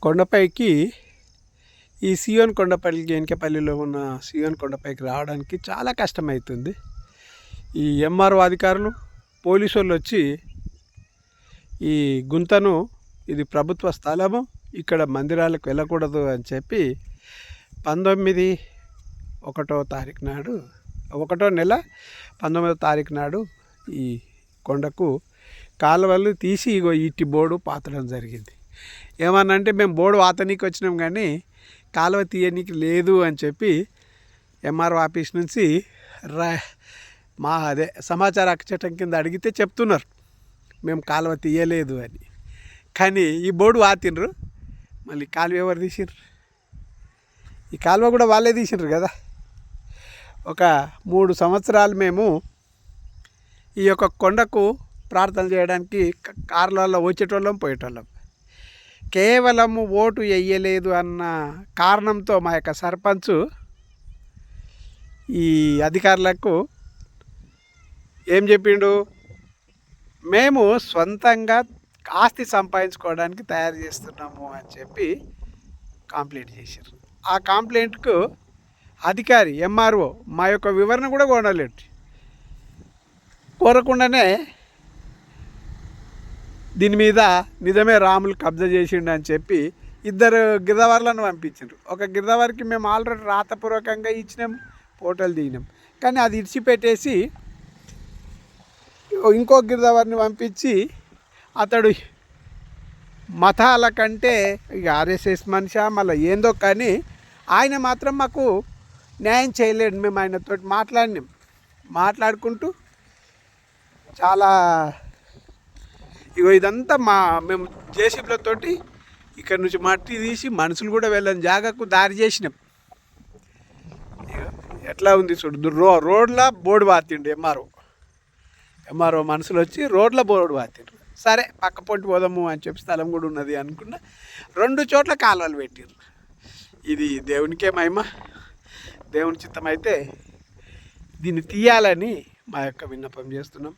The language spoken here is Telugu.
కొండపైకి ఈ సియోన్ కొండపల్లి జేనికేపల్లిలో ఉన్న సియోన్ కొండపైకి రావడానికి చాలా కష్టమవుతుంది. ఈ ఎంఆర్ఓ అధికారులు పోలీసు వాళ్ళు వచ్చి ఈ గుంతను ఇది ప్రభుత్వ స్థలము, ఇక్కడ మందిరాలకు వెళ్ళకూడదు అని చెప్పి 1వ నెల 19వ తారీఖు నాడు ఈ కొండకు కాలువలు తీసి ఇగో ఇట్టి బోర్డు పాతడం జరిగింది. ఏమన్నంటే మేము బోర్డు వాతనీకి వచ్చినాం కానీ కాలువ తీయనీకి లేదు అని చెప్పి ఎంఆర్ఓ ఆఫీస్ నుంచి సమాచార హక్కు చట్టం కింద అడిగితే చెప్తున్నారు మేము కాలువ తీయలేదు అని. కానీ ఈ బోర్డు వాతిండ్రు, మళ్ళీ కాలువ ఎవరు తీసిర్రు? ఈ కాలువ కూడా వాళ్ళే తీసిర్రు కదా. ఒక 3 సంవత్సరాలు మేము ఈ యొక్క కొండకు ప్రార్థన చేయడానికి కార్లలో వచ్చేటోళ్ళం పోయేటోళ్ళం. కేవలం ఓటు వేయలేదు అన్న కారణంతో మా యొక్క సర్పంచ్ ఈ అధికారులకు ఏం చెప్పిండు, మేము సొంతంగా ఆస్తి సంపాదించుకోవడానికి తయారు చేస్తున్నాము అని చెప్పి కంప్లైంట్ చేశారు. ఆ కంప్లైంట్కు అధికారి ఎంఆర్ఓ మా యొక్క వివరణ కూడా కోరకుండానే దీని మీద నిజమే రాములు కబ్జా చేసిండు అని చెప్పి 2 గిరిజవర్లను పంపించారు. ఒక గిరిజవర్కి మేము ఆల్రెడీ రాతపూర్వకంగా ఇచ్చినాం, ఫోటోలు దిగినాం. కానీ అది ఇడిచిపెట్టేసి ఇంకో గిరిజవర్ని పంపించి అతడు మతాల కంటే ఇక ఆర్ఎస్ఎస్ మనిషి మళ్ళీ ఏందో కానీ ఆయన మాత్రం మాకు న్యాయం చేయలేడు. మేము ఆయనతో మాట్లాడుకుంటూ చాలా ఇగో ఇదంతా మేము జేసీబీలతోటి ఇక్కడ నుంచి మట్టి తీసి మనుషులు కూడా వెళ్ళని జాగాకు దారి చేసినాం. ఎట్లా ఉంది చూడు, రోడ్ల బోర్డు పాతిండు ఎంఆర్ఓ మనుషులు వచ్చి రోడ్ల బోర్డు పాతిండ్రు. సరే పక్క పొంటి పోదాము అని చెప్పి స్థలం కూడా ఉన్నది అనుకున్నా, 2 చోట్ల కాలువలు పెట్టిర్రు. ఇది దేవునికే మహిమ, దేవుని చిత్తం అయితే దీన్ని తీయాలని మా యొక్క విన్నపం చేస్తున్నాం.